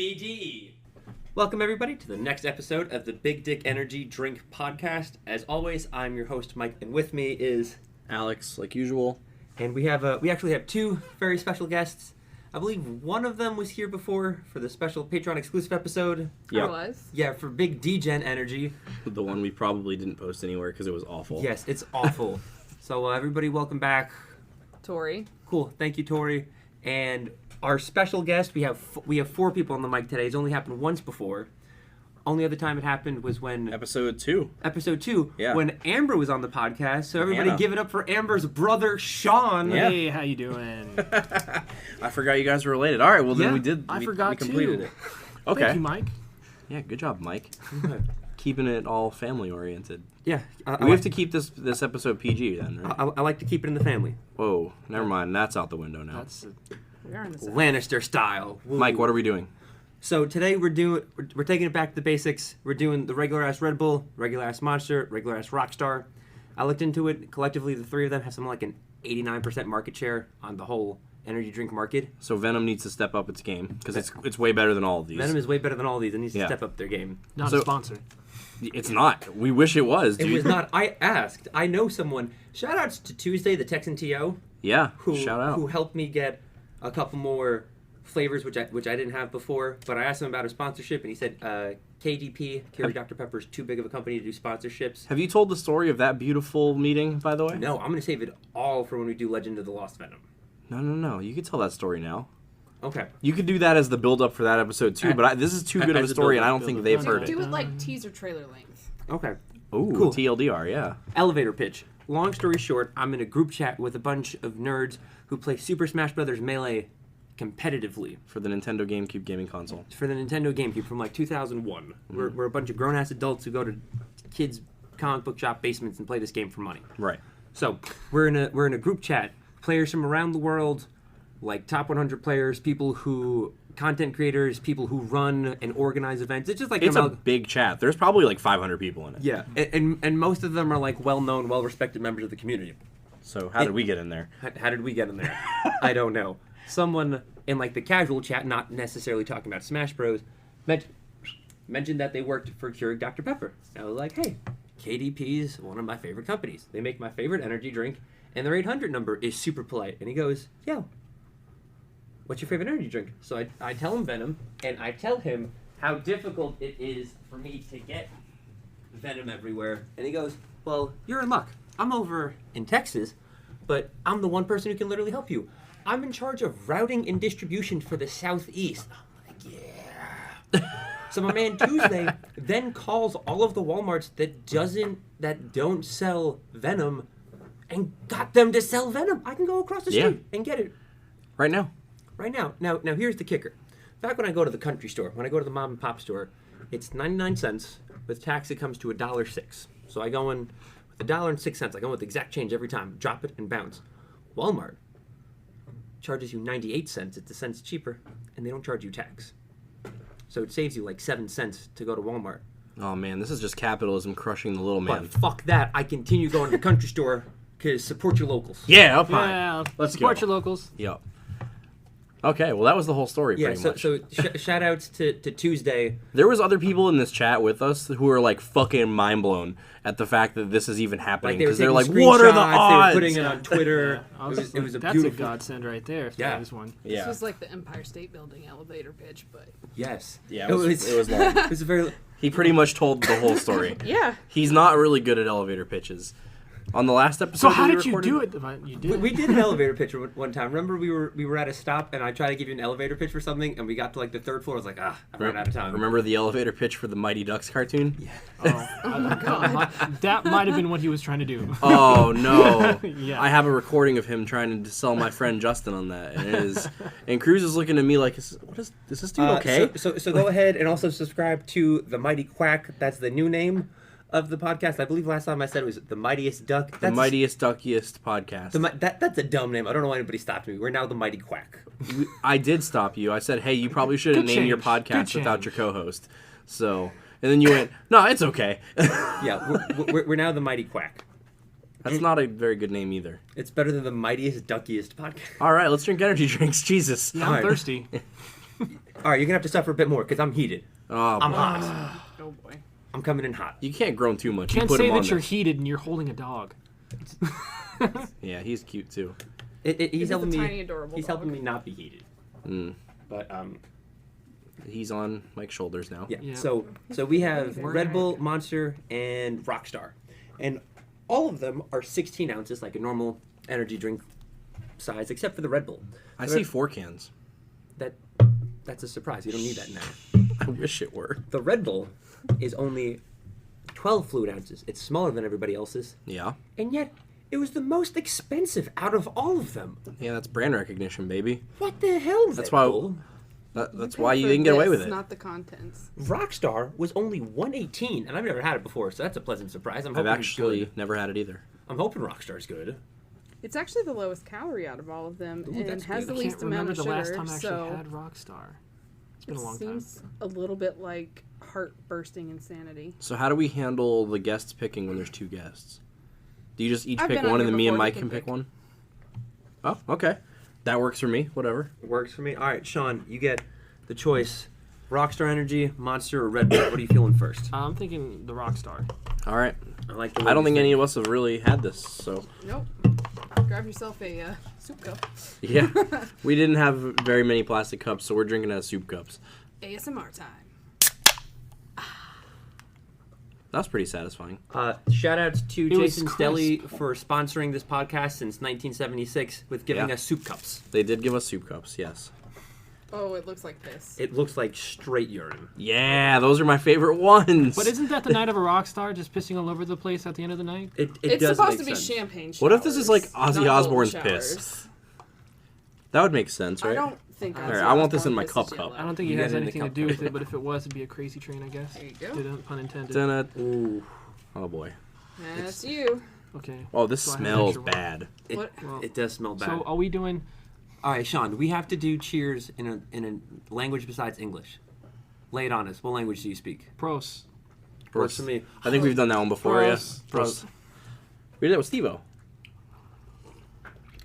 BDE. Welcome, everybody, to the next episode of the Big Dick Energy Drink Podcast. As always, I'm your host, Mike, and with me is Alex, like usual. And we actually have two very special guests. I believe one of them was here before for the special Patreon exclusive episode. Yeah, was. Yeah, for Big D-Gen Energy. The one we probably didn't post anywhere because it was awful. Yes, it's awful. So everybody, welcome back. Tori. Cool, thank you, Tori. And our special guest, we have four people on the mic today. It's only happened once before. Only other time it happened was when... Episode 2. Yeah. When Amber was on the podcast. So everybody Anna. give it up for Amber's brother, Sean. Yeah. Hey, how you doing? I forgot you guys were related. All right, well then I we forgot completed too. it. Okay. Thank you, Mike. Yeah, good job, Mike. Keeping it all family oriented. Yeah. We have to keep this episode PG then, right? I like to keep it in the family. Whoa, never mind. That's out the window now. We are in the South. Lannister style. Woo. Mike, what are we doing? So today we're taking it back to the basics. We're doing the regular ass Red Bull, regular ass Monster, regular ass Rockstar. I looked into it. Collectively, the three of them have something like an 89% market share on the whole energy drink market. So Venom needs to step up its game because it's way better than all of these. Venom is way better than all these and needs to step up their game. Not a sponsor. It's not. We wish it was, dude. It was not. I asked. I know someone. Shout outs to Tuesday, the Texan TO. Yeah, who, shout out. Who helped me get a couple more flavors, which I didn't have before. But I asked him about a sponsorship, and he said KDP, Keurig Dr. Pepper, is too big of a company to do sponsorships. Have you told the story of that beautiful meeting, by the way? No, I'm going to save it all for when we do Legend of the Lost Venom. No. You could tell that story now. Okay. You could do that as the build-up for that episode, too, but this is too good of a story, and I don't think they've heard it. Do it like teaser trailer length. Okay. Ooh, Cool. TLDR, yeah. Elevator pitch. Long story short, I'm in a group chat with a bunch of nerds who play Super Smash Bros. Melee competitively. For the Nintendo GameCube gaming console. For the Nintendo GameCube from like 2001. We're a bunch of grown-ass adults who go to kids' comic book shop basements and play this game for money. Right. So we're in a group chat. Players from around the world, like top 100 players, content creators, people who run and organize events. It's just like it's a big chat. There's probably like 500 people in it. Yeah, and most of them are like well-known, well-respected members of the community. So how did we get in there? How did we get in there? I don't know. Someone in like the casual chat, not necessarily talking about Smash Bros, mentioned that they worked for Keurig Dr. Pepper. And I was like, hey, KDP is one of my favorite companies. They make my favorite energy drink, and their 800 number is super polite. And he goes, yo, what's your favorite energy drink? So I tell him Venom, and I tell him how difficult it is for me to get Venom everywhere. And he goes, well, you're in luck. I'm over in Texas, but I'm the one person who can literally help you. I'm in charge of routing and distribution for the Southeast. I'm like, yeah. So my man Tuesday then calls all of the Walmarts that don't sell Venom and got them to sell Venom. I can go across the street and get it. Right now. Right now. Now here's the kicker. Back when I go to the country store, when I go to the mom and pop store, it's 99 cents. With tax, it comes to $1.06. So I go in with $1.06. I go with the exact change every time. Drop it and bounce. Walmart charges you 98 cents. It's a cent cheaper, and they don't charge you tax. So it saves you like 7 cents to go to Walmart. Oh, man, this is just capitalism crushing the little man. But fuck that. I continue going to the country store because support your locals. Yeah, up high. Yeah, Let's support go. your locals. Yep. Okay, well, that was the whole story, Yeah, pretty much. so shout outs to Tuesday. There was other people in this chat with us who were, like, fucking mind-blown at the fact that this is even happening. Because they're like, what are the odds? They were putting it on Twitter. It was a That's beautiful... a godsend right there. If Yeah. there is one. Yeah. This was like the Empire State Building elevator pitch, but... Yes. Yeah, it was long. It was a very... He pretty much told the whole story. Yeah. He's not really good at elevator pitches. On the last episode, So how did you do it? You did. We did an elevator pitch one time. Remember, we were at a stop, and I tried to give you an elevator pitch for something, and we got to like the third floor. I was like, I ran out of time. Remember the elevator pitch for the Mighty Ducks cartoon? Yeah. Oh my god. That might have been what he was trying to do. Oh no! Yeah. I have a recording of him trying to sell my friend Justin on that, and it is. And Cruz is looking at me like, is this dude okay? So go ahead and also subscribe to the Mighty Quack. That's the new name of the podcast. I believe last time I said it was the Mightiest Duck. The Mightiest Duckiest podcast. That's a dumb name. I don't know why anybody stopped me. We're now the Mighty Quack. I did stop you. I said, hey, you probably shouldn't name your podcast without your co-host. So, and then you went, no, it's okay. Yeah, we're now the Mighty Quack. That's not a very good name either. It's better than the Mightiest Duckiest podcast. All right, let's drink energy drinks. Jesus. Yeah, I'm thirsty. All right, you're gonna have to suffer a bit more because I'm heated. Oh, I'm hot. Oh boy. I'm coming in hot. you can't groan too much. You Can't put say him on that you're this. heated and you're holding a dog. Yeah, he's cute too. He's He's helping a me. tiny, adorable He's dog. helping me not be heated. Mm. But He's on Mike's shoulders now. yeah. Yeah. So we have We're Red Bull, back. Monster, and Rockstar, and all of them are 16 ounces, like a normal energy drink size, except for the Red Bull. I The see Red- 4 cans. That's a surprise. You don't need that now. I wish it were. The Red Bull is only 12 fluid ounces. It's smaller than everybody else's, Yeah. and yet it was the most expensive out of all of them. Yeah, that's brand recognition, baby. What the hell? That's Red why- Bull? That's Pay why you for didn't get away this, with it. Not the contents. Rockstar was only 118, and I've never had it before, so that's a pleasant surprise. I'm hoping I've it's actually good. never had it either. I'm hoping Rockstar's good. It's actually the lowest calorie out of all of them, Ooh, and that's has good. the I least can't amount remember of the sugar. last time I actually So had Rockstar. It's been it a long seems a little bit like heart-bursting insanity. So how do we handle the guests picking when there's 2 guests? Do you just each I've pick been on one and here then me and before, you Mike can can pick pick. one? Oh, okay. That works for me. Whatever. Works for me. All right, Sean, you get the choice: Rockstar Energy, Monster, or Red Bull. What are you feeling first? I'm thinking the Rockstar. All right. I like. The I don't way think you any of us have really had this, so Nope. Grab yourself a soup cup. yeah. We didn't have very many plastic cups, so we're drinking out of soup cups. ASMR time. That was pretty satisfying. Shout outs to It was Jason's crisp. Deli for sponsoring this podcast since 1976 with giving Yeah. us soup cups. They did give us soup cups, yes. Oh, it looks like this. It looks like straight urine. Yeah, those are my favorite ones. But isn't that the night of a Rockstar, just pissing all over the place at the end of the night? It It's does supposed make to be sense. champagne showers. What if this is like Ozzy not Osbourne's golden piss? showers. That would make sense, right? I don't think. Alright, I want this in my cup yellow. cup. I don't think You it has got it in the anything to cup. do with it, but if it was, it'd be a crazy train, I guess. There you go. Didn't, pun intended. Dun-dun. Ooh. Oh boy. That's you. Okay. Oh, this So I have smells extra one. bad. It, What? Well, it does smell bad. So are we doing? All right, Sean, we have to do cheers in a language besides English. Lay it on us. What language do you speak? Pros. Works for me. I think we've done that one before, Pros. yeah. Pros. We did that with Steve-O.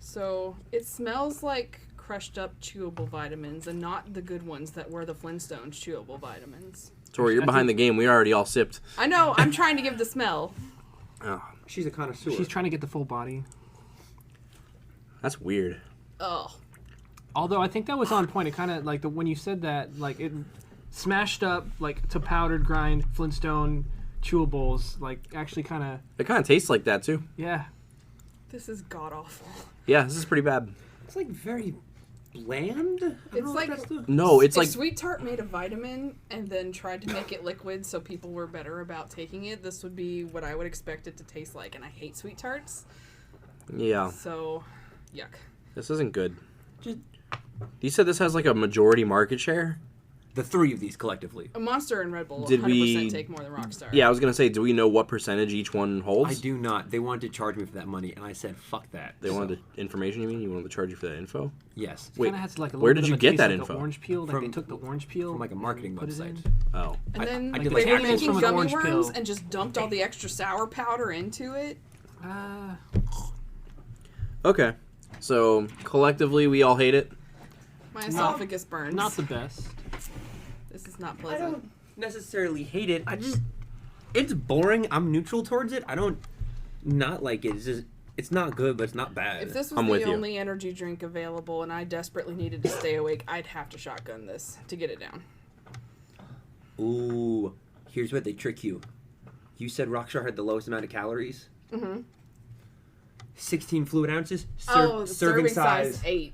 So it smells like crushed up chewable vitamins, and not the good ones that were the Flintstones chewable vitamins. Tori, you're I behind the game. We already all sipped. I know. I'm trying to give the smell. Oh, She's a connoisseur. She's trying to get the full body. that's weird. Oh, Although I think that was on point. It kind of like when you said that, like it smashed up like to powdered grind Flintstone chewables. Like actually kind of It kind of tastes like that, too. yeah. this is god awful. Yeah, this is pretty bad. It's like very bland. I don't It's know if like- that's the- No, it's If like... Sweet Tart made a vitamin and then tried to make it liquid so people were better about taking it, this would be what I would expect it to taste like. And I hate Sweet Tarts, Yeah, so yuck. this isn't good. Just You said this has like a majority market share? the three of these collectively. A Monster and Red Bull Did 100% we- take more than Rockstar. Yeah, I was going to say, do we know what percentage each one holds? I do not. They wanted to charge me for that money, and I said, "Fuck that." They wanted the information, you mean? You wanted to charge you for that info? Yes, Wait, Kind of has like a little where bit did of you a get taste that like info? The orange peel, like From- they took the orange peel from like a marketing put it website. in. Oh. And then I they did were like Like making from an gummy orange worms peel. and just dumped all the extra sour powder into it. Okay. So, collectively, we all hate it? My esophagus burns. Not the best. This is not I pleasant. don't necessarily hate it. It's boring. I'm neutral towards it. I don't not like it. It's just, it's not good, but it's not bad. If this was I'm with the you. only energy drink available and I desperately needed to stay awake, I'd have to shotgun this to get it down. Ooh, here's where they trick you. You said Rockstar had the lowest amount of calories. Mm-hmm. 16 fluid ounces. The serving size 8.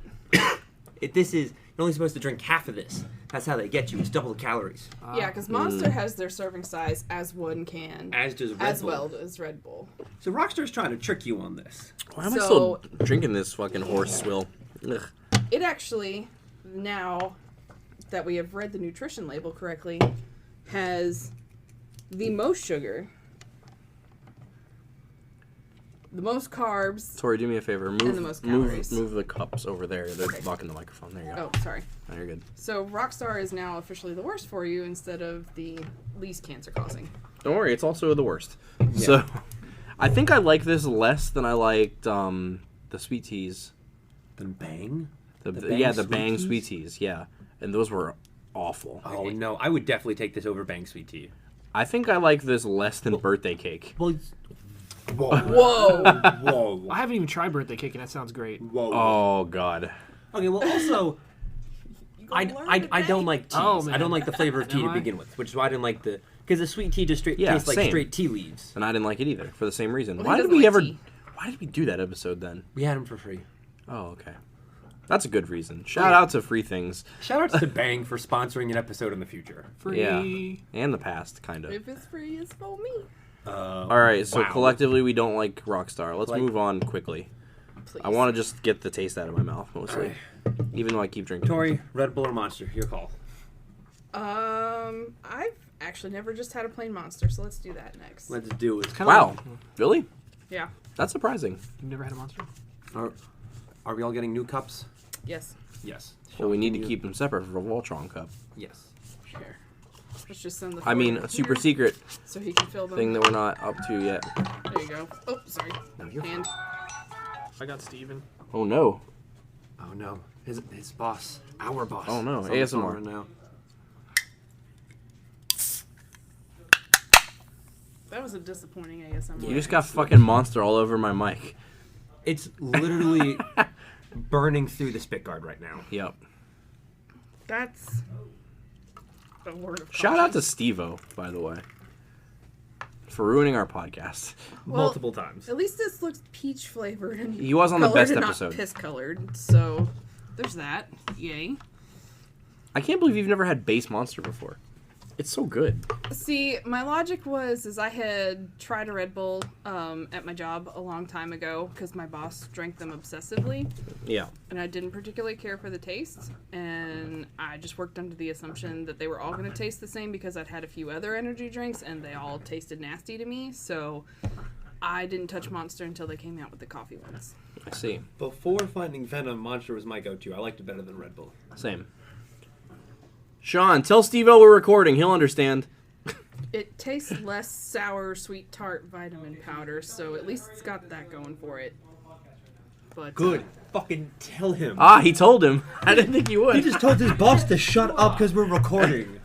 This is you're only supposed to drink half of this. That's how they get you. It's double the calories. Yeah, because Monster has their serving size as one can, As does Red as Bull. well as Red Bull. So Rockstar's trying to trick you on this. Why am I So- still drinking this fucking horse swill? Ugh. It actually, now that we have read the nutrition label correctly, has the most sugar, the most carbs. Tori, do me a favor. the Move, most move, calories. move the cups over there. They're Okay. blocking the microphone. There you go. Oh, sorry. Oh, you're good. So Rockstar is now officially the worst for you instead of the least cancer causing. Don't worry, it's also the worst. So, I think I like this less than I liked the sweet teas. Then bang. The Bang yeah, the sweet Bang teas? sweet teas. Yeah, and those were awful. Oh no, I would definitely take this over Bang Sweet Tea. I think I like this less than birthday cake. Well, Whoa. whoa, I haven't even tried birthday cake, and that sounds great. whoa. Oh God. Okay, well also, I don't like teas. Oh, man. I don't like the flavor of tea to Am I? begin with, which is why I didn't like because the sweet tea just tastes like same. straight tea leaves. And I didn't like it either for the same reason. Well, Why he did doesn't we like ever? tea. Why did we do that episode then? We had them for free. Oh, okay. That's a good reason. Shout out to free things. Shout outs to Bang for sponsoring an episode in the future. Free. Yeah. And the past, kind of. If it's free, it's for me. All right, so wow. collectively we don't like Rockstar. Let's Like- move on quickly. Please. I want to just get the taste out of my mouth mostly, even though I keep drinking. Tori, Red Bull or Monster? Your call. I've actually never just had a plain Monster, so let's do that next. Let's do it. Kinda Wow, like- really? Yeah. That's surprising. You've never had a Monster? Are we all getting new cups? Yes. Yes. Well, we need to Can you- keep them separate for a Voltron cup. Yes. Sure. Let's just send the. I mean, photo a super here secret So he can fill them. thing that we're not up to yet. There you go. Oh, sorry. No, you're Hand. I got Steven. Oh no. Oh no, his boss, our boss. Oh, no, is on the ASMR. phone right now. That was a disappointing ASMR. You just got fucking monster all over my mic. It's literally burning through the spit guard right now. Yep. That's a word of Shout out to caution. Steve-O, by the way, for ruining our podcast. Well, Multiple times. At least this looks peach flavored and He was on the colored best and episode. Not piss colored. So there's that. Yay. I can't believe you've never had base monster before. It's so good. See, my logic is I had tried a Red Bull at my job a long time ago because my boss drank them obsessively, Yeah. and I didn't particularly care for the taste, and I just worked under the assumption that they were all going to taste the same because I'd had a few other energy drinks and they all tasted nasty to me, so I didn't touch Monster until they came out with the coffee ones. I see. Before finding Venom, Monster was my go-to. I liked it better than Red Bull. Same. Sean, tell Steve-O we're recording. He'll understand. It tastes less sour, sweet tart vitamin powder, so at least it's got that going for it. But Good. Fucking tell him. Ah, he told him. I didn't think he would. He just told his boss to shut up because we're recording.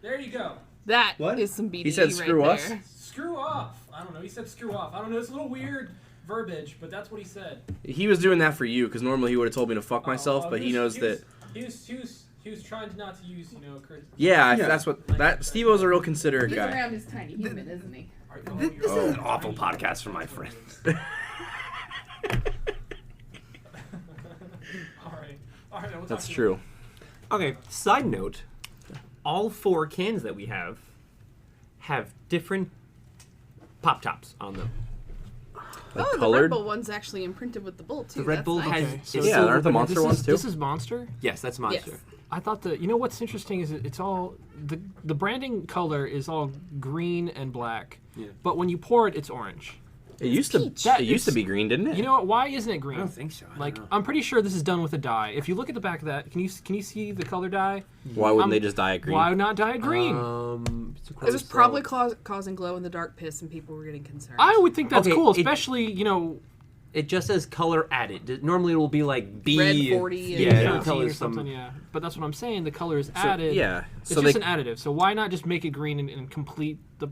There you go. that What? is some BDE He said right screw us? there. Screw off. I don't know. He said screw off. I don't know. It's a little weird verbiage, but that's what he said. He was doing that for you, because normally he would have told me to fuck myself, but he knows that... He was trying not to use, Chris. Yeah, Yeah. that's what... That Steve-O's a real considerate He's guy. around his tiny human, isn't he? This is an awful podcast for my friends. All right. We'll That's talk true. Okay, side note. All 4 cans that we have different pop tops on them. Like Oh, the Red colored? Bull one's actually imprinted with the bull too. The Red That's Bull nice. has... Okay, so- is Yeah, silver, aren't the but Monster This ones is, too? this is Monster. Yes, that's Monster. Yes. I thought what's interesting is it's all the branding color is all green and black, Yeah. but when you pour it, it's orange. It used to peach. it used to be green, didn't it? You know what? Why isn't it green? I don't think so. I Like don't know. I'm pretty sure this is done with a dye. If you look at the back of that, can you see the color dye? Why wouldn't I'm- they just dye it green? Why not dye it green? It was probably causing glow in the dark piss, and people were getting concerned. I would think that's Okay, cool, it- especially It just says color added. Normally it will be like B. Red 40 and Yeah, Yeah. it'll 15 tell or us something. some. Yeah, but that's what I'm saying. The color is So, added. yeah. It's So just they an additive. So why not just make it green and complete the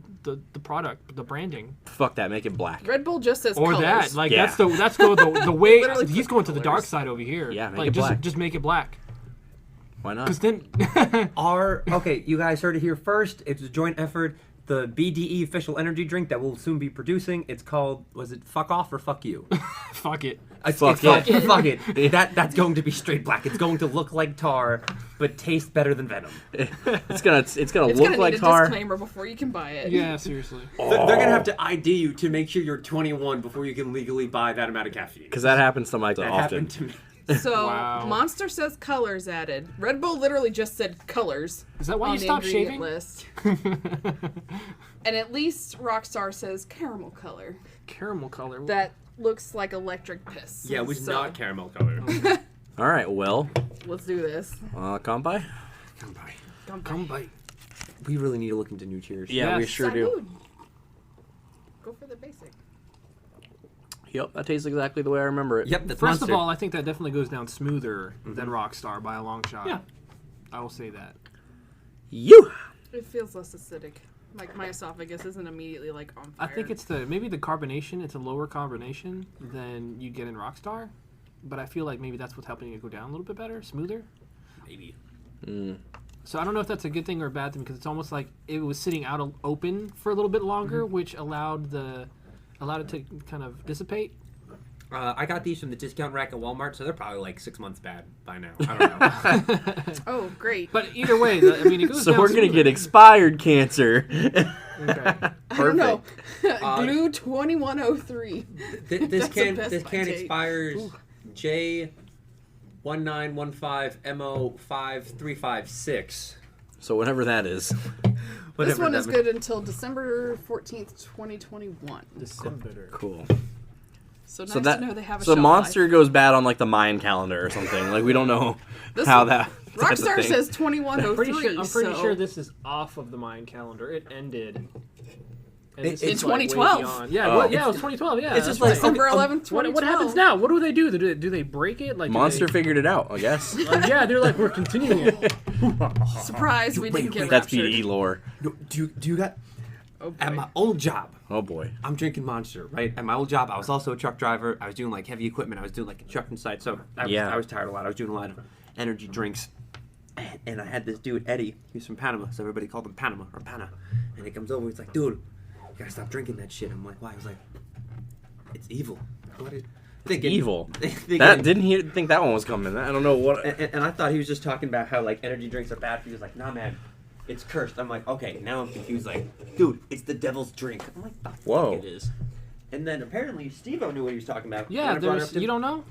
product, the branding, fuck that, make it black. Red Bull just says or colors. that? Like Yeah. that's the way Literally he's put going to the dark colors. side over here. Yeah, make like it black. just make it black. Why not? Because then Okay, you guys heard it here first. It's a joint effort. The BDE official energy drink that we'll soon be producing. It's called, was it Fuck Off or Fuck You? fuck it. It's Fuck called it. Fuck It. That's going to be straight black. It's going to look like tar, but taste better than Venom. It's gonna It's look gonna like need a tar. disclaimer before you can buy it. Yeah, seriously. They're going to have to ID you to make sure you're 21 before you can legally buy that amount of caffeine. Because that happens to Mike that often. happened to me. So Wow. Monster says colors added. Red Bull literally just said colors. Is that why on you the stopped ingredient shaving? list. And at least Rockstar says caramel color. Caramel color. That looks like electric piss. Yeah, it was So, not caramel color. All right, well, Let's do this. come by. Come bite. We really need to look into new tiers. Yeah, we Yes. sure do. Salud. Go for the basic. Yep, that tastes exactly the way I remember it. Yep, that's First Monster. of all, I think that definitely goes down smoother than Rockstar by a long shot. Yeah. I will say that. You. It feels less acidic. Like my esophagus isn't immediately like on fire. I think it's maybe the carbonation. It's a lower carbonation than you get in Rockstar, but I feel like maybe that's what's helping it go down a little bit better, smoother. Maybe. So I don't know if that's a good thing or a bad thing because it's almost like it was sitting out open for a little bit longer, which allowed it to kind of dissipate. I got these from the discount rack at Walmart, so they're probably like 6 months bad by now. I don't know. Oh, great. But either way, it goes So down we're gonna smoother. get expired cancer. Okay. I don't know. Uh, Glue 2103. This That's the can best by date. expires J1915MO5356. So whatever that is. This Whatever one that is means. good until December 14th, 2021. December. Cool. So nice So that to know they have a so shelf Monster life. goes bad on like the Mayan calendar or something. Like we don't know This how one- that. that's a Rockstar thing. says 2103. I'm pretty so sure this is off of the Mayan calendar. It ended. And this In is, like, way 2012. beyond. Yeah, Oh. it was 2012. Yeah, It's that's just like right. December okay, 11th, 2012. What happens now? What do they do? Do they break it? Like do Monster they- figured it out, I guess. yeah, they're like we're continuing it. Surprise, we didn't get That's raptured. PDE lore. Do you got... Oh, boy. At my old job, Oh boy. I'm drinking Monster, right? At my old job, I was also a truck driver. I was doing like heavy equipment. I was doing like construction site. So I was tired a lot. I was doing a lot of energy drinks. And I had this dude, Eddie. He was from Panama. So everybody called him Panama or Pana. And he comes over. He's like, dude, you gotta stop drinking that shit. I'm like, why? He's like, it's evil. What is... Evil. Thinking- That didn't he think that one was coming? I don't know what. And I thought he was just talking about how like energy drinks are bad for you. He was like, nah, man, it's cursed. I'm like, okay, now I'm confused. Like, dude, it's the devil's drink. I'm like, the Whoa. fuck it is. And then apparently Steve-O knew what he was talking about. Yeah, When I brought it up to you him- don't know?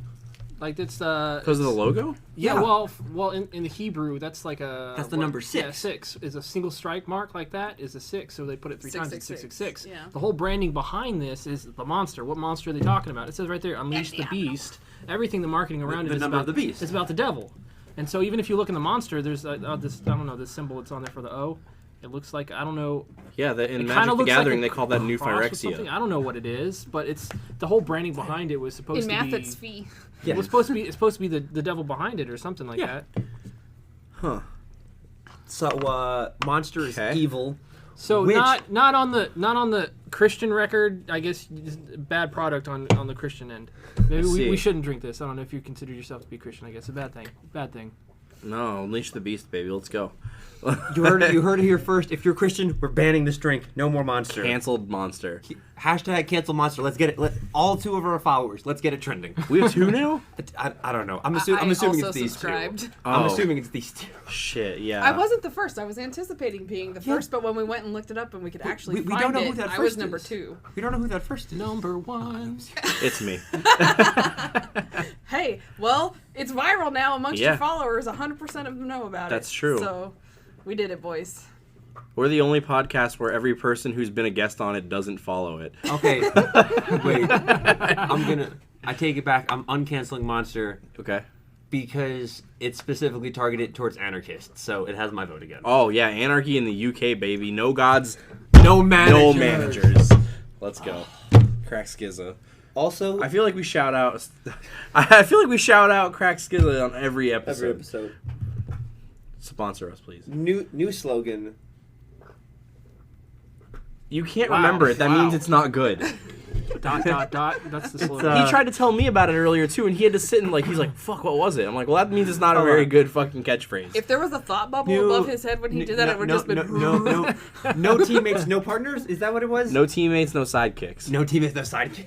Like it's Because of the logo? yeah. Yeah. Well, in the Hebrew, that's like a That's the number Yeah, 6. 6 is a single strike mark like that is a 6, so they put it 3 times. It's 666. 666. Yeah. The whole branding behind this is the monster. What monster are they talking about? It says right there, unleash the beast. Everything the marketing around The it is number about of the beast. It's about the devil. And so even if you look in the monster, there's this I don't know this symbol that's on there for the O. It looks like I don't know. Yeah, in It Magic kinda the looks like Gathering a they call that new cross or something. Phyrexia. I don't know what it is, but it's the whole branding behind it was supposed In to math, be. it's fee. Yeah. It's supposed to be the devil behind it or something like Yeah. that. Huh. So Monster is Okay. evil. So Which- not on the Christian record. I guess just bad product on the Christian end. Maybe see. we shouldn't drink this. I don't know if you consider yourself to be Christian. I guess a bad thing. Bad thing. No, unleash the beast, baby. Let's go. You heard it here first. If you're Christian, we're banning this drink. No more Monster. Canceled Monster. Hashtag cancel Monster. Let's get it. All 2 of our followers. Let's get it trending. We have 2 now? I don't know. I'm I assuming also it's these subscribed. 2. Oh. I'm assuming it's these 2. Shit, yeah. I wasn't the first. I was anticipating being the first, but when we went and looked it up and we could actually we find don't know it, who that I was first number is. 2. We don't know who that first is. Number 1. It's me. Hey, well, it's viral now amongst Yeah. your followers. 100% of them know about it. That's true. So, we did it, boys. We're the only podcast where every person who's been a guest on it doesn't follow it. Okay. Wait. I take it back. I'm uncanceling Monster Okay. because it's specifically targeted towards anarchists. So it has my vote again. Oh, yeah. Anarchy in the UK, baby. No gods, No manager. no managers. Let's go. Crack Skizza. Also, I feel like we shout out. I feel like we shout out Crack Skizza on every episode. every episode. Sponsor us, please. New slogan. You can't Wow. remember it. That Wow. means it's not good. Dot dot dot. That's the slogan. He tried to tell me about it earlier too, and he had to sit and he's like, "Fuck, what was it?" I'm like, "Well, that means it's not a very good fucking catchphrase." If there was a thought bubble New- above his head when he did that, it would just been. no teammates, no partners. Is that what it was? No teammates, no sidekicks. No teammates, no sidekick.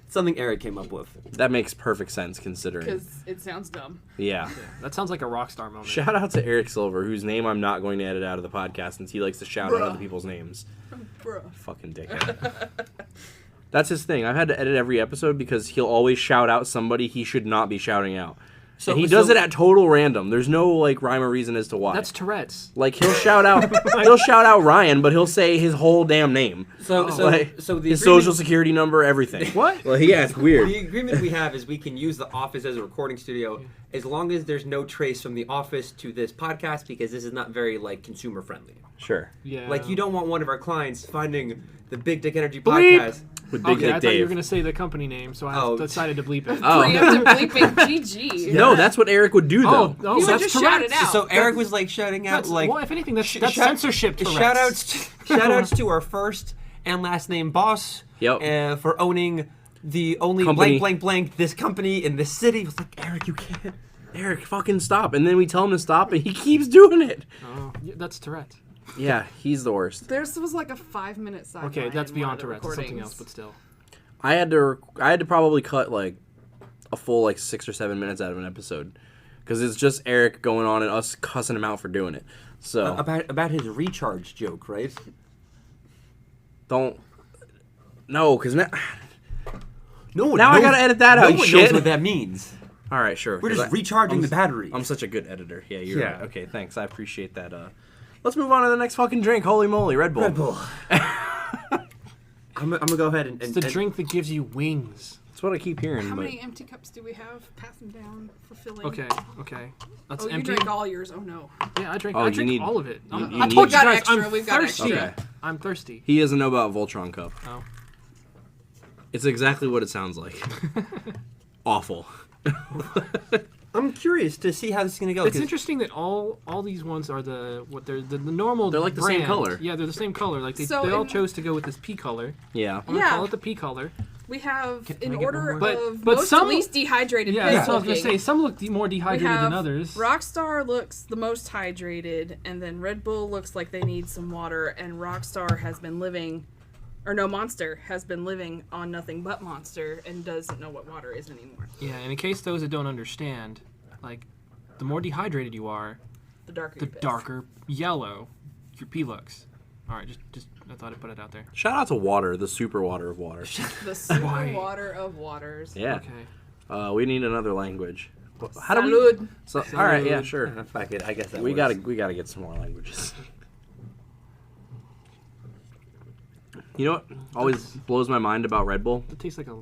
Something Eric came up with. That makes perfect sense considering. Because it sounds dumb. Yeah. That sounds like a Rockstar moment. Shout out to Eric Silver, whose name I'm not going to edit out of the podcast since he likes to shout out Bruh. other people's names. Bruh. Fucking dickhead. That's his thing. I've had to edit every episode because he'll always shout out somebody he should not be shouting out. So And he does it at total random. There's no like rhyme or reason as to why. That's Tourette's. Like he'll shout out Ryan, but he'll say his whole damn name. So Like, the his agreement- social security number, everything. What? Well, yeah, it's weird. The agreement we have is we can use the office as a recording studio as long as there's no trace from the office to this podcast because this is not very like consumer friendly. Sure. Yeah. Like you don't want one of our clients finding the Big Dick Energy Bleep. podcast with Big Okay, Dick I thought you were Dave. gonna say the company name, so I decided to bleep it. Oh. Preemptive bleeping GG. No, that's what Eric would do though. Oh, He would that's just correct. shout it out. So Eric was like shouting out That's, like well, if anything, that's shout- censorship. Tourette's. shout outs to our first and last name boss. Yep. For owning the only Company. blank this company in this city. It was like, Eric, you can't. Eric, fucking stop. And then we tell him to stop, and he keeps doing it. Oh, yeah, that's Tourette's. Yeah, he's the worst. Theirs was like a 5-minute sideline. Okay, that's in one beyond of the Tourette's. It's something recordings. else, but still. I had to probably cut like a full like 6 or 7 minutes out of an episode because it's just Eric going on and us cussing him out for doing it. So About his recharge joke, right? don't. No, because now No, I gotta edit that out. No one shit. knows what that means. All right, sure. We're 'cause just recharging the battery. I'm such a good editor. Yeah, you're Yeah. right. Okay, thanks. I appreciate that. Let's move on to the next fucking drink. Holy moly, Red Bull. Red Bull. I'm gonna go ahead and. It's the drink that gives you wings. That's what I keep hearing. How but many empty cups do we have? Pass them down for filling. Okay. That's Oh, you empty. drank all yours. Oh no. Yeah, I drank. Oh, I you drink need- all of it. you I need- told you Got guys, extra, I'm we've got thirsty. extra. Okay. I'm thirsty. He doesn't know about Voltron Cup. Oh. It's exactly what it sounds like. Awful. I'm curious to see how this is gonna go. It's 'cause interesting that all these ones are the normal. They're like the same brand. color. Yeah, they're the same color. Like they So all in- chose to go with this pea color. Yeah. I'm gonna Yeah. call it the pea color. We have Can in I get order one more? of But most some- to least dehydrated. Yeah, piss that's what I was gonna looking. say. Some look more We dehydrated have than others. Rockstar looks the most hydrated, and then Red Bull looks like they need some water, and Rockstar has been living, or no, Monster has been living on nothing but Monster and doesn't know what water is anymore. Yeah, and in case those that don't understand, like the more dehydrated you are, The darker the your piss. darker yellow your pee looks. All right, just I thought I'd put it out there. Shout out to water, the super water of water. The super Why? water of waters. Yeah. Okay. We need another language. How do we? Salud. So, all right. Yeah. Sure. Fuck it, I guess that We works. gotta get some more languages. You know what always blows my mind about Red Bull? It tastes like a.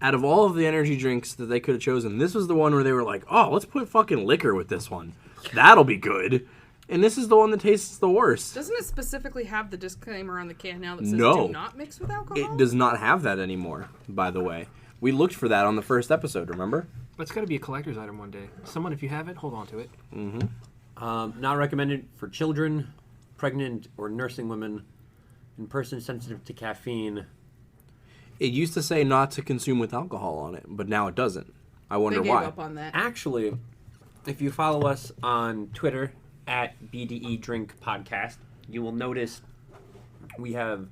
Out of all of the energy drinks that they could have chosen, this was the one where they were like, "Oh, let's put fucking liquor with this one. That'll be good." And this is the one that tastes the worst. Doesn't it specifically have the disclaimer on the can now that says No. do not mix with alcohol? It does not have that anymore, by the way. We looked for that on the first episode, remember? That's got to be a collector's item one day. Someone, if you have it, hold on to it. Not recommended for children, pregnant or nursing women, and persons sensitive to caffeine. It used to say not to consume with alcohol on it, but now it doesn't. I They wonder gave why. up on that. Actually, if you follow us on Twitter at BDE Drink Podcast, you will notice we have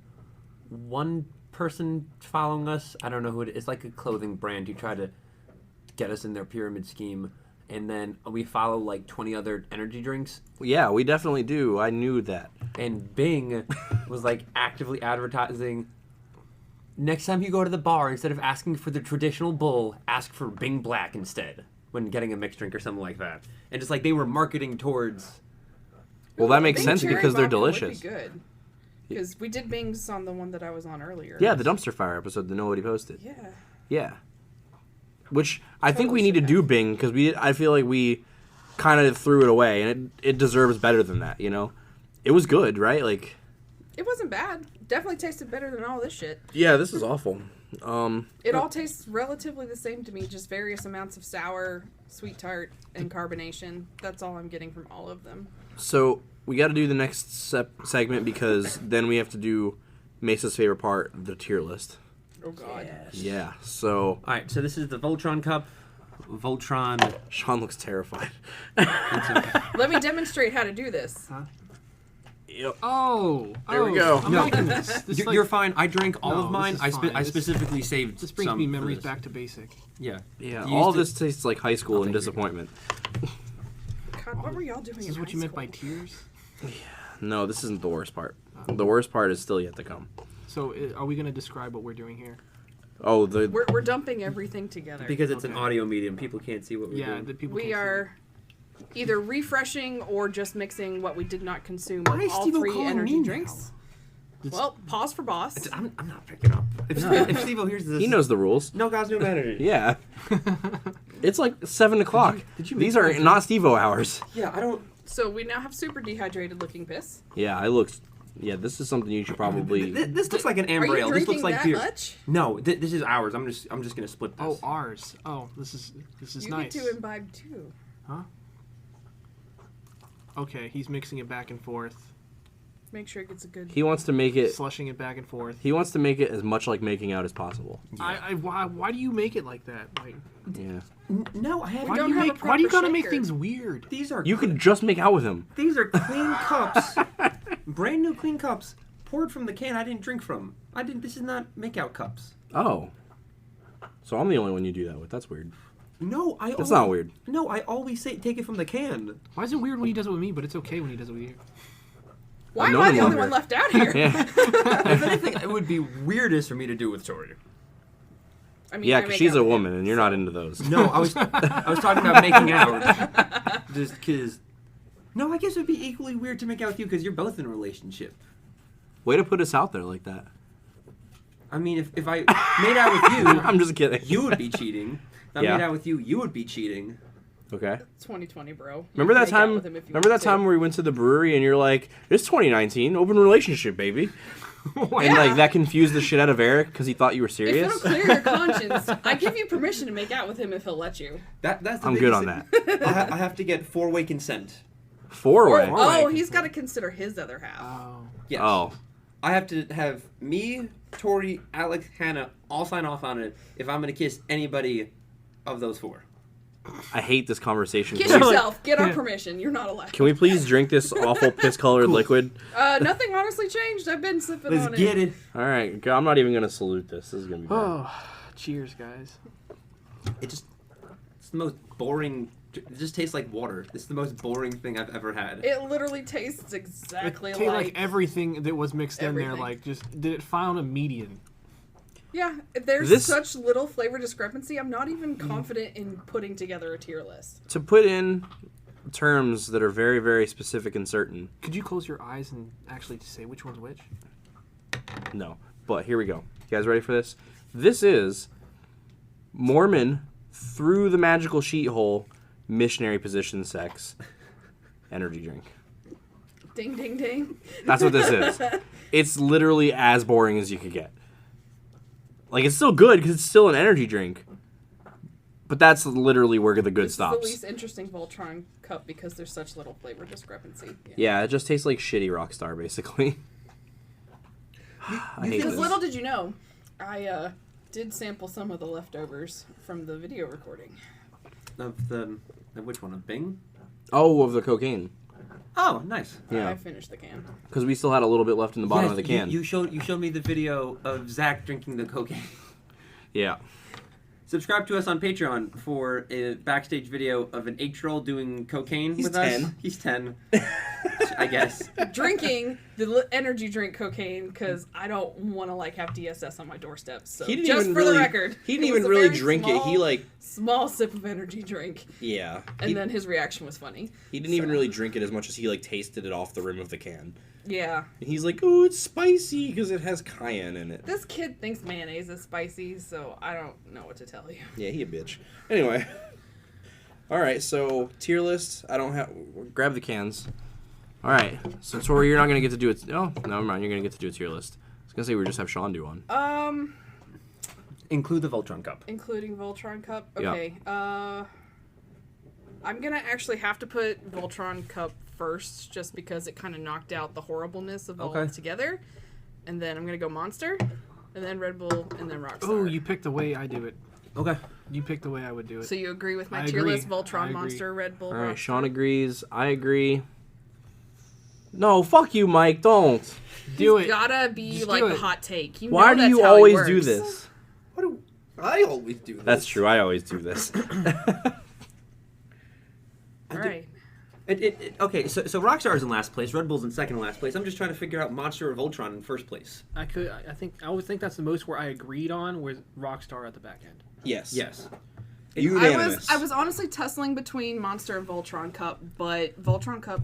one person following us. I don't know who it is. It's like a clothing brand who try to get us in their pyramid scheme. And then we follow like 20 other energy drinks. Yeah, we definitely do. I knew that. And Bing was like actively advertising, next time you go to the bar, instead of asking for the traditional bull, ask for Bing Black instead when getting a mixed drink or something like that. And just like they were marketing towards. Well, that makes Bing sense cherry because they're vodka would be delicious. good. Because we did Bing's on the one that I was on earlier. Yeah, the dumpster fire episode that nobody posted. Yeah. Yeah. Which I think Totally we need to should do have. Bing because I feel like we kind of threw it away and it deserves better than that, you know? It was good, right? Like, It wasn't bad. Definitely tasted better than all this shit. yeah, this is awful. It all tastes relatively the same to me, just various amounts of sour, sweet tart, and carbonation. That's all I'm getting from all of them. So we got to do the next segment because then we have to do Mesa's favorite part, the tier list. Oh god. Yeah, so All right, so this is the Voltron cup. Voltron. Sean looks terrified. Let me demonstrate how to do this. Yep. Oh, There we go. I'm liking this. This You're, like- you're fine. I drank all No, of mine. this I is fine. This- specifically saved This brings some me for memories this. back to basic. Yeah. Yeah, You all used this tastes like high school and thank you. disappointment. God, what were y'all doing This in is what high you meant by school? tears. No, this isn't the worst part. The worst part is still yet to come. So, are we going to describe what we're doing here? Oh, the We're dumping everything together. Because it's an Okay. audio medium, people can't see what we're Yeah, doing. the people. we can't see are either refreshing or just mixing what we did not consume Why of is all Steve-O three calling energy me now? drinks. Well, pause for boss. I'm not picking up. If Steve-O hears this, he knows the rules. No God's no energy. Yeah. It's like 7 o'clock. did you These make are that? not Steve-O hours. Yeah, I don't. So we now have super dehydrated looking piss. Yeah, it looks Yeah, this is something you should probably. This looks like an Are amber you ale. This drinking looks like that beer. much? No, this is ours. I'm just gonna split this. Oh, ours. Oh, this is You nice. get to imbibe too. Okay, he's mixing it back and forth, Make sure it gets a good. He wants to make it. slushing it back and forth. He wants to make it as much like making out as possible. Why do you make it like that? Like, Yeah. No, I have. We don't have a why do you proper gotta make shaker. things weird? These are You could just make out with him. these are clean cups, brand new clean cups, poured from the can I didn't drink from. I didn't. This is not makeout cups. Oh. So I'm the only one you do that with. That's weird. No, That's not weird. No, I always say take it from the can. Why is it weird when he does it with me, but it's okay when he does it with you? Why I've am known I him the only longer. one left out here? Yeah. If anything, it would be weirdest for me to do with Tori. I mean, Yeah, I because make she's out a with woman him, and you're so- not into those. No, I was talking about making out. Just because. No, I guess it would be equally weird to make out with you because you're both in a relationship. Way to put us out there like that. I mean, if I made out with you, I'm just kidding. you would be cheating. If I Yeah. made out with you, you would be cheating. Okay. 2020, bro. You Remember can that make out time? with him if you Remember want that time to. where we went to the brewery and you're like, "It's 2019, open relationship, baby," and like that confused the shit out of Eric because he thought you were If serious. it'll clear your conscience, I give you permission to make out with him if he'll let you. That's the I'm good biggest on thing. that. I have to get 4-way consent. Four-way. Oh, he's got to consider his other half. Oh. Yes. Oh. I have to have me, Tori, Alex, Hannah all sign off on it if I'm going to kiss anybody of those 4. I hate this conversation. Kiss Can we, yourself. Get our permission. You're not allowed. can we please drink this awful piss-colored liquid? Nothing honestly changed. I've been sipping on Let's get it. All right, I'm not even gonna salute this. This is gonna be bad. Oh, cheers, guys. It's the most boring. It just tastes like water. It's the most boring thing I've ever had. It literally tastes exactly It tastes like like. everything that was mixed in there. everything. Like, just did it found a median? Yeah, there's This- such little flavor discrepancy. I'm not even confident in putting together a tier list. To put in terms that are very, very specific and certain. Could you close your eyes and actually say which one's which? No, but here we go. You guys ready for this? This is Mormon through the magical sheet hole missionary position sex energy drink. Ding, ding, ding. That's what this is. It's literally as boring as you could get. Like, it's still good because it's still an energy drink. But that's literally where the good This stops. is the least interesting Voltron cup because there's such little flavor discrepancy. Yeah, it just tastes like shitty Rockstar, basically. I hate Because this. little did you know, I did sample some of the leftovers from the video recording. Of which one? Of Bing? Oh, of the cocaine. Oh, nice. Yeah. I finished the can. Because we still had a little bit left in the bottom of the can. You showed me the video of Zach drinking the cocaine. Yeah. Subscribe to us on Patreon for a backstage video of an 8-year-old doing cocaine He's with 10. us. He's 10. I guess. Drinking the energy drink cocaine because I don't want to have DSS on my doorstep. So He didn't just even for really, the record, He it didn't was even a really very drink it. He small- small sip of energy drink, yeah. and then his reaction was funny. He didn't even really drink it as much as he tasted it off the rim of the can. Yeah, And he's like, "Oh, it's spicy because it has cayenne in it." this kid thinks mayonnaise is spicy, so I don't know what to tell you. Yeah, he a bitch. Anyway. All right, so tier list. I don't have. Grab the cans. All right. So Tori, you're not gonna get to do it. Oh, never mind. You're gonna get to do a tier list. I was gonna say we just have Sean do one. Include the Voltron cup. Including Voltron cup. Yeah. Okay. I'm gonna actually have to put Voltron cup first, just because it kind of knocked out the horribleness of all Okay. together, and then I'm gonna go Monster, and then Red Bull, and then Rockstar. Oh, you picked the way I do it. Okay. You picked the way I would do it. So you agree with my I tier agree. list? I Voltron, agree. Monster, Red Bull. All right. Rockstar? Sean agrees. I agree. No, fuck you, Mike. Don't. do It's it. gotta be Just like do a it. hot take. You Why know do that's you how he always do works. this? What do I always do this? That's true. I always do this. All right. Okay, so Rockstar's in last place, Red Bull's in second and last place. I'm just trying to figure out Monster or Voltron in first place. I would think that's the most where I agreed on was Rockstar at the back end. Yes. Yes. I was honestly tussling between Monster and Voltron Cup, but Voltron Cup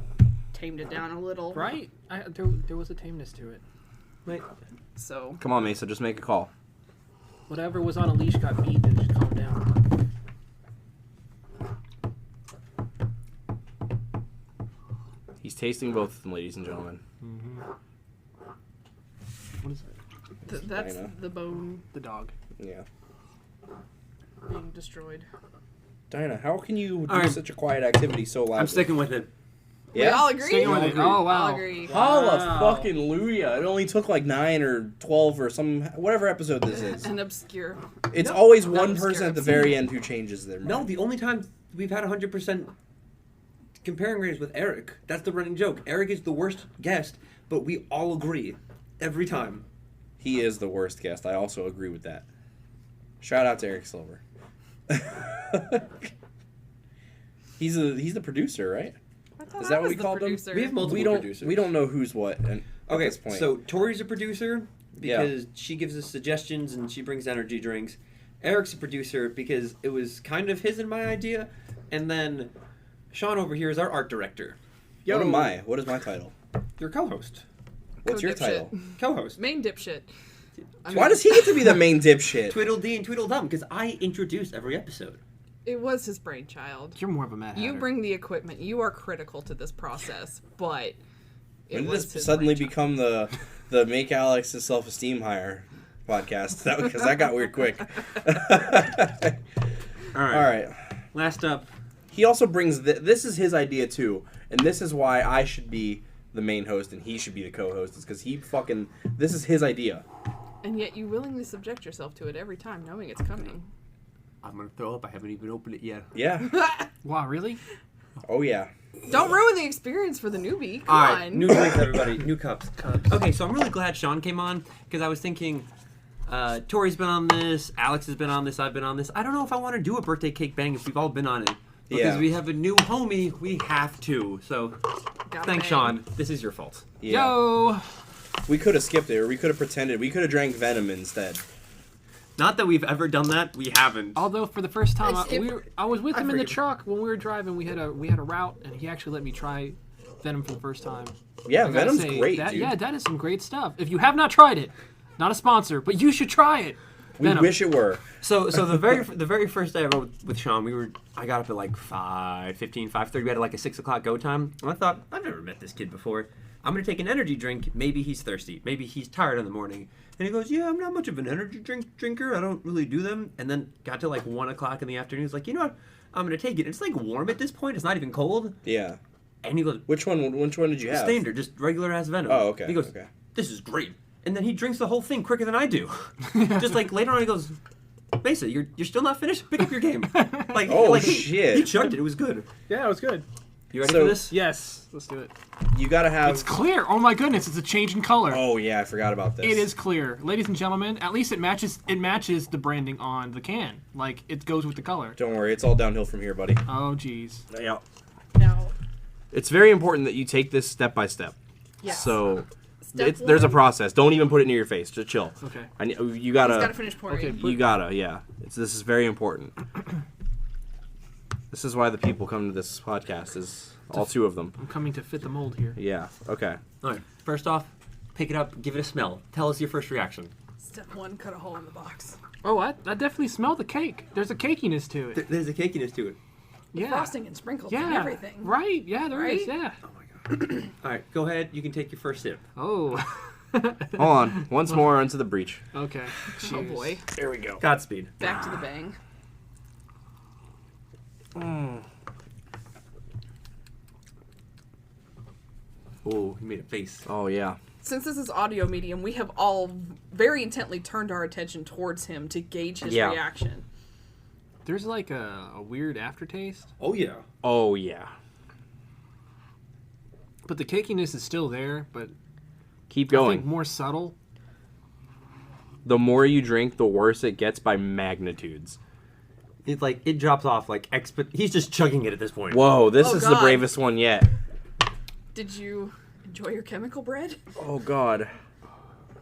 tamed it down a little. Right? There was a tameness to it. Wait. So Come on, Mesa. Just make a call. Whatever was on a leash got beat, then just calm down. He's tasting both of them, ladies and gentlemen. What is it? That's Dinah. the bone The dog. Yeah. being destroyed. Dinah, how can you do Alright. such a quiet activity so loud? I'm sticking with it. We all agree. Sticking with it. agree. Oh, wow. All agree. Hallelujah. It only took like 9 or 12 or some whatever episode this is. An obscure. It's No, always not one obscure person at the episode. very end who changes their mind. No, the only time we've had 100% comparing ratings with Eric. That's the running joke. Eric is the worst guest, but we all agree every time. He is the worst guest. I also agree with that. Shout out to Eric Silver. He's the producer, right? I thought Is that I what was we the called him? producer. We have multiple We don't producers. we don't know who's what at Okay, this point. so Tori's a producer because she gives us suggestions and she brings energy drinks. Eric's a producer because it was kind of his and my idea, and then Sean over here is our art director. what am I? What is my title? Your co-host. What's your Co-dipshit. title? Co-host. Main dipshit. I Why mean, does he get to be the main dipshit? Tweedledee and Tweedledum because I introduce every episode. It was his brainchild. You're more of a Mad Hatter. You bring the equipment. You are critical to this process, but it When did was this his suddenly brainchild. become the Make Alex's Self-Esteem Higher podcast? Because that got weird quick. All All right. Last up. He also brings this is his idea too, and this is why I should be the main host and he should be the co-host. Is because this is his idea. And yet you willingly subject yourself to it every time, knowing it's coming. I'm gonna throw up. I haven't even opened it yet. Yeah. Wow, really? Oh yeah. Don't ruin the experience for the newbie. Come All right, on. new drinks, everybody. New cups. Okay, so I'm really glad Sean came on because I was thinking, Tori's been on this, Alex has been on this, I've been on this. I don't know if I want to do a birthday cake bang if we've all been on it because Yeah. we have a new homie. We have to. So Gotta thanks, bang. Sean. This is your fault. Yeah. Yo! We could have skipped it, or we could have pretended. We could have drank Venom instead. Not that we've ever done that. We haven't. Although for the first time, It's- I was with I him in the forget. truck when we were driving. We had a route, and he actually let me try Venom for the first time. Yeah, I gotta Venom's say, great, that, dude. Yeah, that is some great stuff. If you have not tried it, not a sponsor, but you should try it. We Venom. wish it were. So the very first day I rode with Sean, I got up at like 5:15, 5:30. We had like a 6 o'clock go time, and I thought I've never met this kid before. I'm gonna take an energy drink. Maybe he's thirsty. Maybe he's tired in the morning. And he goes, "Yeah, I'm not much of an energy drinker. I don't really do them." And then got to like 1 o'clock in the afternoon. He's like, "You know what? I'm gonna take it." It's like warm at this point. It's not even cold. Yeah. And he goes, Which one did you have? "Standard, just regular ass Venom." Oh, okay, He goes, okay. "This is great." And then he drinks the whole thing quicker than I do. Just like later on, he goes, "Mesa, you're still not finished. Pick up your game." Like, Oh, like shit. He chugged it. It was good. Yeah, it was good. You ready So- for this? Yes, let's do it. You gotta have. It's clear. Oh my goodness, it's a change in color. Oh yeah, I forgot about this. It is clear, ladies and gentlemen. At least it matches. It matches the branding on the can. Like it goes with the color. Don't worry, it's all downhill from here, buddy. Oh jeez. Yeah. Now, It's very important that you take this step by step. yes. So Step there's a one, process. Don't even put it near your face. Just chill. Okay. You He's gotta. gotta finish pouring. Okay. You gotta. Yeah. This is very important. This is why the people come to this podcast. Is all two of them. I'm coming to fit the mold here. Yeah. Okay. All right. First off, pick it up, give it a smell. Tell us your first reaction. Step one, cut a hole in the box. Oh, I definitely smell the cake. There's a cakiness to it. There's a cakiness to it. Yeah. Frosting and sprinkles Yeah. and everything. Right. Yeah, there is. Right? Yeah. Oh my god. All right, go ahead. You can take your first sip. Oh. Hold on. Once more into the breach. Okay. Oh Cheers. boy. There we go. Godspeed. Back to the bang. Oh, he made a face. Oh yeah. Since this is audio medium, we have all very intently turned our attention towards him to gauge his Yeah. reaction. There's like a weird aftertaste, Oh yeah. Oh yeah. but the cakiness is still there. But Keep I going. think more subtle. The more you drink, the worse it gets by magnitudes. It's like it drops off like he's just chugging it at this point. Whoa, this Oh, is the God. bravest one yet. Did you enjoy your chemical bread? Oh God.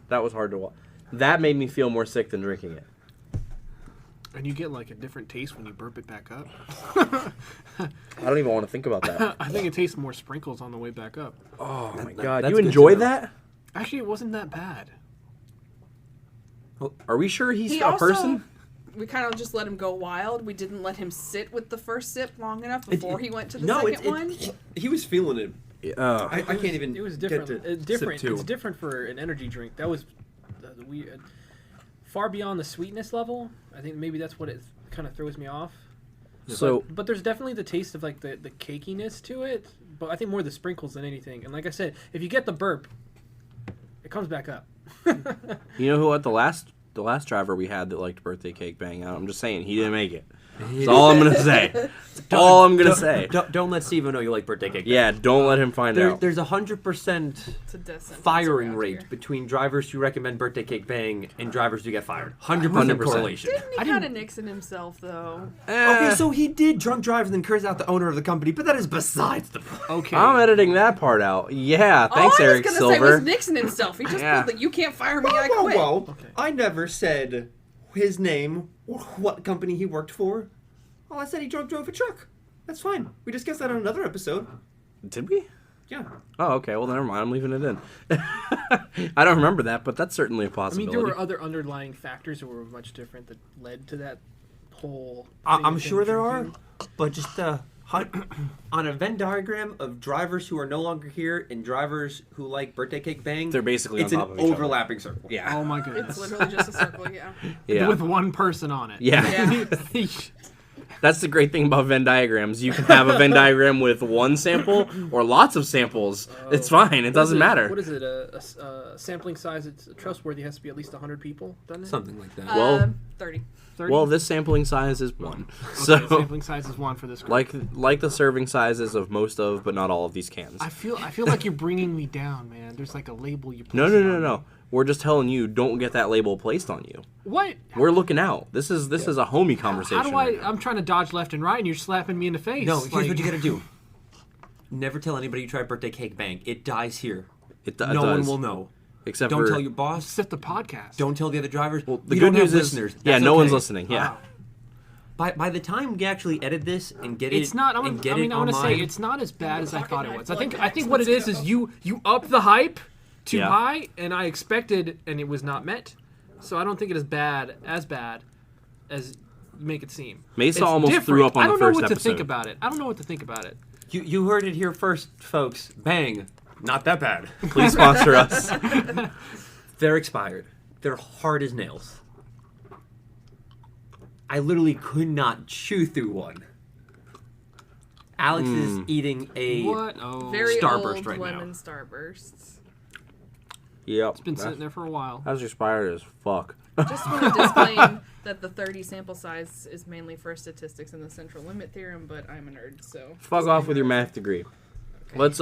That was hard to watch. That made me feel more sick than drinking it. And you get like a different taste when you burp it back up. I don't even want to think about that. I think it tastes more sprinkles on the way back up. Oh my that- God. that's You good to enjoy know. that? Actually, it wasn't that bad. Are we sure he's He a also, person? we kind of just let him go wild. We didn't let him sit with the first sip long enough before he went to the second one. He was feeling it. I can't even. It was get different. to Different. sip two. It's different for an energy drink. That was far beyond the sweetness level. I think maybe that's what it kind of throws me off. So, But there's definitely the taste of like the cakiness to it. But I think more the sprinkles than anything. And like I said, if you get the burp, it comes back up. you know what? The last driver we had that liked birthday cake bang out. I'm just saying he didn't make it. That's all I'm gonna say. All I'm gonna say. Don't let Steven know you like birthday cake. Yeah, don't let him find out. There's 100% It's a death sentence firing around rate here. between drivers who recommend birthday cake bang and drivers who get fired. 100% correlation. Didn't he I kind of didn't- Nixon himself though? Okay, so he did drunk drive and then curse out the owner of the company, but that is besides the point. Okay. I'm editing that part out. Yeah, thanks, All I was Eric gonna Silver. say was Nixon himself. He just Yeah. pulled that you can't fire me. I quit. Okay. I never said his name or what company he worked for. All I said he drove a truck. That's fine. We discussed that on another episode. Did we? Yeah. Oh, okay. Well, never mind. I'm leaving it in. I don't remember that, but that's certainly a I mean, possibility. there were other underlying factors that were much different that led to that whole. I'm thing sure there are, drinking. but just on a Venn diagram of drivers who are no longer here and drivers who like birthday cake bang, They're basically it's on an top of each other. overlapping circle. Yeah. Oh my It's goodness. literally just a circle. Yeah. Yeah. With one person on it. Yeah. Yeah. That's the great thing about Venn diagrams. You can have a Venn diagram with one sample or lots of samples. It's fine. It doesn't matter. What is it? A sampling size? It's trustworthy. Has to be at least 100 people, doesn't it? Something like that. Well- 30. 30? Well, this sampling size is one. Okay, So, sampling size is one for this group. like the serving sizes of most of, but not all of these cans. I feel like you're bringing me down, man. There's like a label you. No, place no, on no, me. no. We're just telling you, don't get that label placed on you. What? We're looking out. This is a homie conversation. How do I? right now. I'm trying to dodge left and right, and you're slapping me in the face. No, here's like, what you gotta do. Never tell anybody you tried birthday cake bang. It dies here. It No one does. will know. Except Don't for tell your boss. Except the podcast. Don't tell the other drivers. Well, the We good don't have news is, listeners. yeah, That's no one's okay. listening. Yeah. Wow. By the time we actually edit this and get It's it, not. and get I mean, it I want to say online, it's not as bad as I Pocket thought it knife was. I blood think bags. what it is Let's you up the hype too Yeah. high, and I expected, and it was not met. So I don't think it is bad as you make it seem. Mesa It's almost different. threw up on I the don't know first what to think episode. about it. I don't know what to think about it. You heard it here first, folks. Bang. Not that bad. Please sponsor us. They're expired. They're hard as nails. I literally could not chew through one. Alex is eating a. What? Oh, Very Starburst old right now. lemon starbursts. Yep. it's been sitting there for a while. That's expired as fuck. Just want to disclaim that the 30 sample size is mainly for statistics and the central limit theorem, but I'm a nerd, so. Fuck off with your math degree. Let's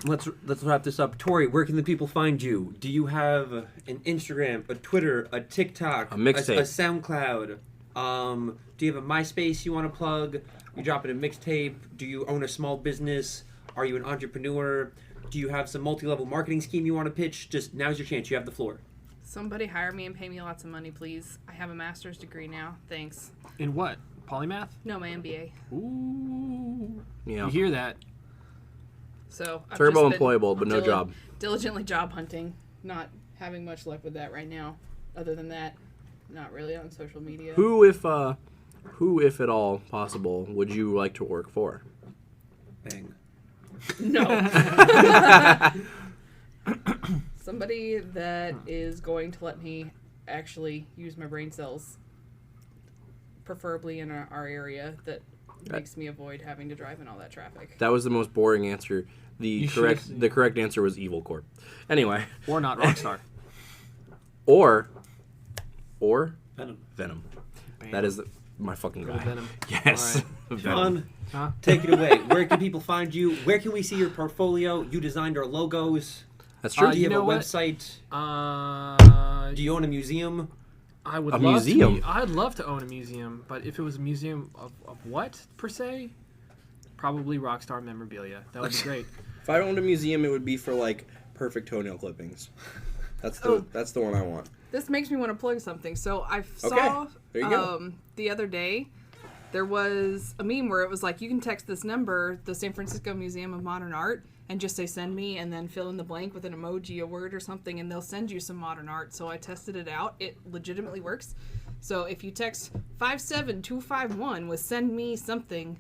Let's wrap this up. Tori, where can the people find you? Do you have an Instagram, a Twitter, a TikTok, A mixtape. a SoundCloud? Do you have a MySpace you want to plug? You dropping a mixtape? Do you own a small business? Are you an entrepreneur? Do you have some multi-level marketing scheme you want to pitch? Just now's your chance. You have the floor. Somebody hire me and pay me lots of money, please. I have a master's degree now. Thanks. In what? Polymath? No, my MBA. Ooh. Yeah. You hear that? So I've Turbo just been employable, but no job. Diligently job hunting. Not having much luck with that right now. Other than that, not really on social media. Who, if at all possible, would you like to work for? Bang. No. Somebody that is going to let me actually use my brain cells, preferably in our area, that makes me avoid having to drive in all that traffic. That was the most boring answer. The You correct should've- the correct answer was Evil Corp. Anyway, Or not Rockstar. or Venom. Venom. Bam. That is my fucking Go guy. Venom. Yes. All Venom. John, Huh? take it away. Where can people find you? Where can we see your portfolio? You designed our logos. That's true. Do you You have a know what? website? Do you own a museum? I would A love museum? I'd love to own a museum, but if it was a museum of what per se? Probably Rockstar memorabilia. That would be great. If I owned a museum, it would be for like perfect toenail clippings. That's the one I want. This makes me want to plug something. So I saw There you go. the other day, there was a meme where it was like, you can text this number, the San Francisco Museum of Modern Art, and just say send me, and then fill in the blank with an emoji, a word, or something, and they'll send you some modern art. So I tested it out. It legitimately works. So if you text 57251 with send me something,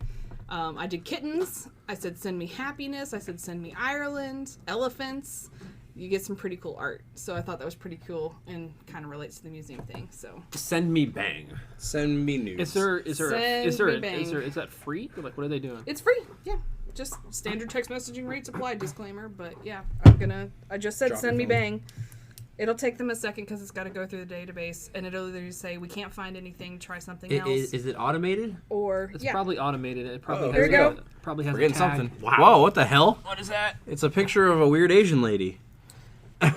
I did kittens. I said send me happiness. I said send me Ireland, elephants. you get some pretty cool art. So I thought that was pretty cool and kind of relates to the museum thing. So Send me bang. Send me news. Is that free? Like, what are they doing? it's free. Yeah. Just standard text messaging rates apply disclaimer. But yeah, I just said Drop send me your phone. bang. It'll take them a second because it's got to go through the database, and it'll either say we can't find anything, try something else, Is it automated? or It's yeah. probably automated. It probably There has you go. Probably has We're a getting tag. something. Whoa, what the hell? What is that? It's a picture of a weird Asian lady.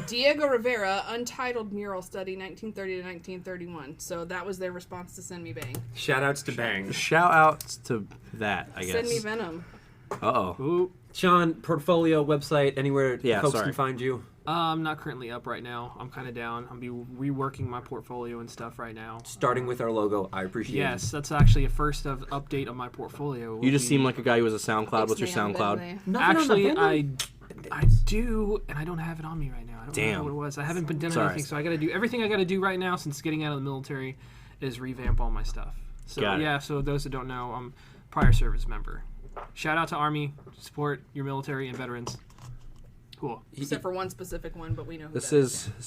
Diego Rivera, Untitled Mural Study, 1930 to 1931. So that was their response to Send Me Bang. Shout outs to bang. Shout outs to that, I guess. Send Me Venom. Uh-oh. Ooh. Sean, portfolio, website, anywhere Yeah, folks sorry. can find you. I'm not currently up right now. I'm kind of down. I'm reworking my portfolio and stuff right now. Starting with our logo, I appreciate Yes, that's actually a first update of my portfolio. You just seem like a guy who has a SoundCloud. What's your SoundCloud? it. Actually, I do, and I don't have it on me right now. I don't Damn. know what it was. I haven't been doing Sorry. anything, so I got to do everything I got to do right now since getting out of the military is revamp all my stuff. So Got it. yeah, so those that don't know, I'm a prior service member. Shout out to Army, support your military and veterans. Cool. Except for one specific one, but we know who This that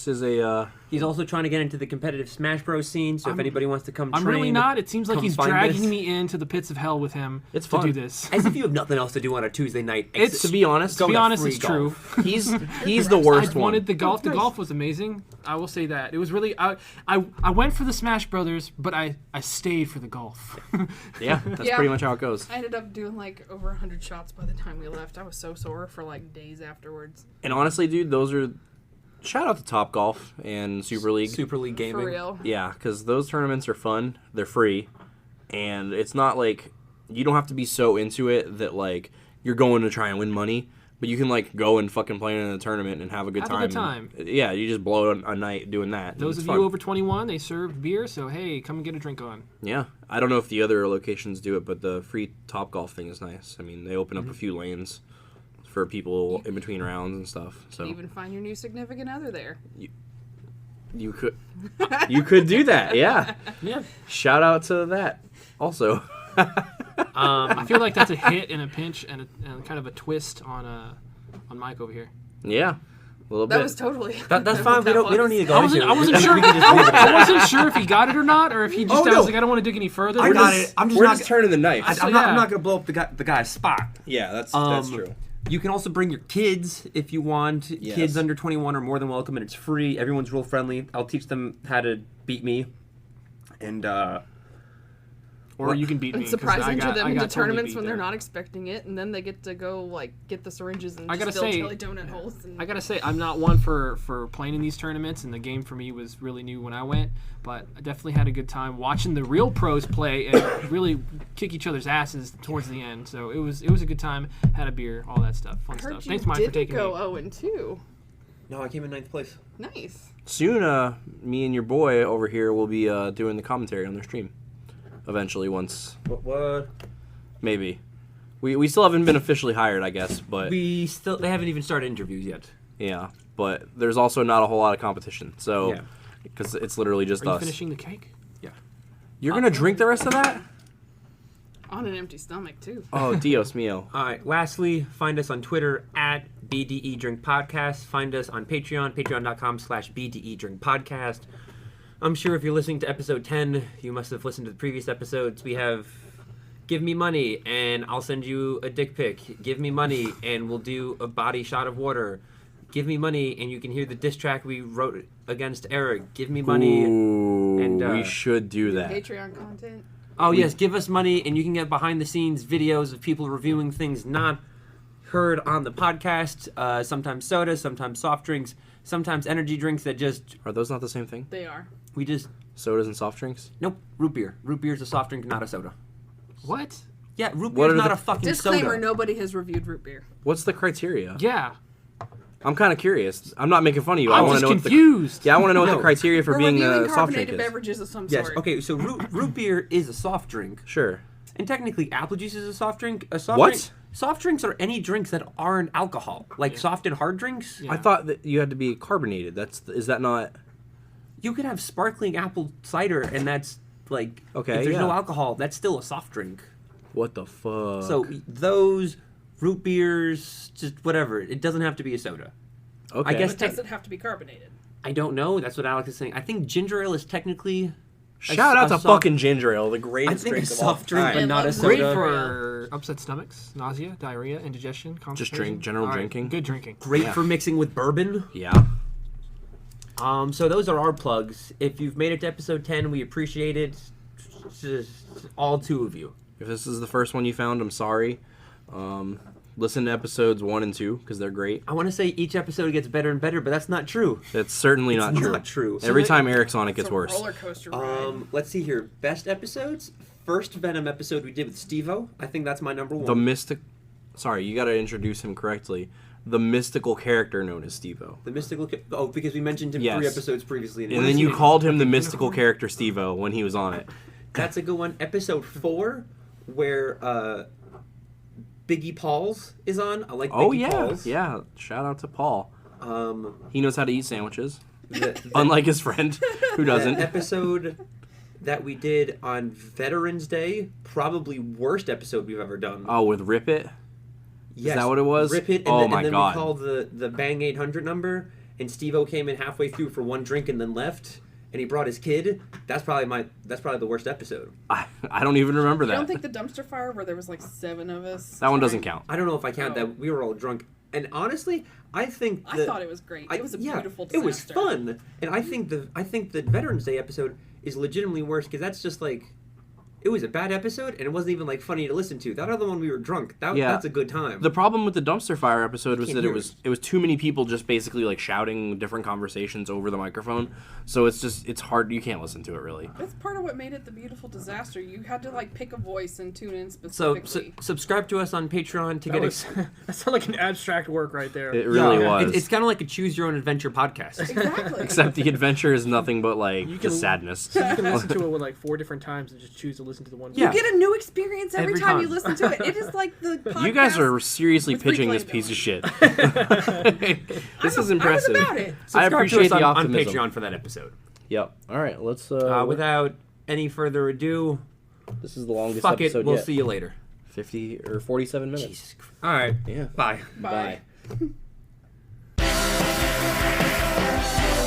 is a He's also trying to get into the competitive Smash Bros scene, so if anybody wants to come I'm train... really not. It seems like come he's find dragging this. me into the pits of hell with him It's to fun. do this. As if you have nothing else to do on a Tuesday night. It's- to be honest, Go To be to honest, free it's golf. true. he's the worst I one. wanted the golf. The nice. golf was amazing. I will say that. It was really. I went for the Smash Brothers, but I stayed for the golf. Yeah, that's Yeah. pretty much how it goes. I ended up doing like over 100 shots by the time we left. I was so sore for like days afterwards. And honestly, dude, those are shout out to Top Golf and Super League. Super League Gaming. For real. Yeah, because those tournaments are fun. They're free, and it's not like you don't have to be so into it that like you're going to try and win money. But you can like go and fucking play in a tournament and have a good Have a time. good time. And, yeah, you just blow a night doing that. and Those it's of fun. you over 21, they served beer, so hey, come and get a drink on. Yeah, I don't know if the other locations do it, but the free Top Golf thing is nice. I mean, they open Mm-hmm. up a few lanes for people in between rounds and stuff. So You even find your new significant other there. you could do that. Yeah. Yeah. Shout out to that. Also, I feel like that's a hit and a pinch and kind of a twist on Mike over here. yeah, a little That bit. was totally. That's fine. We don't need to go I wasn't into it. sure. We can just leave it at I that. wasn't sure if he got it or not, or if he just. Oh, I was no. like, I don't want to dig any further. I got it. I'm just We're not. just turning the knife. I'm not going to blow up the guy's spot. yeah, that's Um, true. You can also bring your kids if you want. Yes. Kids under 21 are more than welcome, and it's free. Everyone's real friendly. I'll teach them how to beat me. And Or you can beat me. And 'cause surprise I enter got- them I into got totally tournaments beat when they're there. not expecting it, and then they get to go like get the syringes and I just gotta fill say- jelly donut holes. And I gotta say, I'm not one for playing in these tournaments, and the game for me was really new when I went. But I definitely had a good time watching the real pros play and really kick each other's asses towards the end. So it was a good time. Had a beer, all that stuff, fun I heard stuff. you Thanks, Mike, for didn't taking go me. 0-2. no, I came in 9th place. Nice. Soon, me and your boy over here will be doing the commentary on their stream. Eventually, once What? maybe. We still haven't been officially hired, I guess, but They haven't even started interviews yet. yeah. But there's also not a whole lot of competition, so Yeah. because it's literally just Are you us. finishing the cake? You're gonna drink the rest of that? On an empty stomach too. Oh, Dios mio! All right. Lastly, find us on Twitter at BDE Drink Podcast. Find us on Patreon, patreon.com/BDE Drink Podcast. I'm sure if you're listening to episode 10, you must have listened to the previous episodes. We have give me money and I'll send you a dick pic. Give me money and we'll do a body shot of water. Give me money and you can hear the diss track we wrote against Eric. Give me money. Ooh, and, we should do that. Patreon content. Oh, yes, give us money, and you can get behind-the-scenes videos of people reviewing things not heard on the podcast. Sometimes soda, sometimes soft drinks, sometimes energy drinks that just, Are those not the same thing? They are. we just, Sodas and soft drinks? nope, root beer. Root beer is a soft drink, not a soda. What? Yeah, root What beer are is not the- a fucking Disclaimer: soda. nobody has reviewed root beer. What's the criteria? Yeah. I'm kind of curious. I'm not making fun of you. I I'm want just to know what the confused. yeah. I want to know what No. the criteria for We're being reviewing a soft drink carbonated is. beverages of some Yes, sort. okay, so root beer is a soft drink. Sure. And technically, apple juice is a soft drink. A soft What? Drink, soft drinks are any drinks that aren't alcohol. Like soft and hard drinks. Yeah. I thought that you had to be carbonated. Is that not? You could have sparkling apple cider, and that's like, Okay, if there's no yeah. alcohol, that's still a soft drink. What the fuck? So those root beers, just whatever. It doesn't have to be a soda. Okay. I guess But does it have to be carbonated? I don't know. That's what Alex is saying. I think ginger ale is technically. Shout out to soft- fucking ginger ale, the I greatest think a drink of all soft drink, time. but not a Great Great soda. for upset stomachs, nausea, diarrhea, indigestion, constipation. drink, general All right, drinking. Good drinking. Great Yeah. for mixing with bourbon. Yeah. So those are our plugs. If you've made it to episode 10, we appreciate it. Just all 2 of you. If this is the first one you found, I'm sorry. Listen to episodes 1 and 2 because they're great. I want to say each episode gets better and better, but that's not true. That's certainly not It's true. not true. Every So time Eric's on, it It's gets a worse. roller coaster ride. let's see here. Best episodes. First Venom episode we did with Steve-O. I think that's my number 1. The mystic. Sorry, you got to introduce him correctly. The mystical character known as Steve-O. The mystical. Because we mentioned him Yes. 3 episodes previously. And then you called him the mystical character Steve-O when he was on it. That's a good one. Episode 4, where Biggie Pauls is on. I like Biggie Oh, yeah. Pauls. Yeah. Shout out to Paul. Um, He knows how to eat sandwiches, the, unlike his friend who the doesn't. episode that we did on Veterans Day, probably worst episode we've ever done. Oh, with Rip It? Yes, that what it was? Rip it, and Oh then, my and then God. we called the Bang 800 number, and Steve-O came in halfway through for 1 drink and then left, and he brought his kid. That's probably the worst episode. I don't even remember You that. don't think the dumpster fire where there was like 7 of us? That one doesn't count. I don't know if I count Oh. that. We were all drunk, and honestly, I think I thought it was great. It was a beautiful disaster. It was fun, and I think the Veterans Day episode is legitimately worse because that's just like. It was a bad episode, and it wasn't even like funny to listen to. That other one we were drunk. That's a good time. The problem with the dumpster fire episode was Can't that hear it was too many people just basically like shouting different conversations over the microphone. So it's hard. You can't listen to it really. That's part of what made it the beautiful disaster. You had to like pick a voice and tune in so specifically. subscribe to us on Patreon to That, get. that sounded like an abstract work right there. It really Yeah, was. It's kind of like a choose your own adventure podcast. Exactly. Except the adventure is nothing but like You just can- sadness. You can listen to it with like 4 different times and just choose to listen to the one. Yeah. You get a new experience every, Every time you time. listen to it. It is like the podcast. You guys are seriously with pitching replay this piece of shit. ability. This is I impressive. was about it. I Subscribe to appreciate us the on optimism. Patreon for that episode. Yep. All right. Let's. Without any further ado, This is the longest fuck it. episode We'll yet. see you later. 50 or 47 minutes. Jesus Christ. All right. Yeah. Bye. Bye. Bye.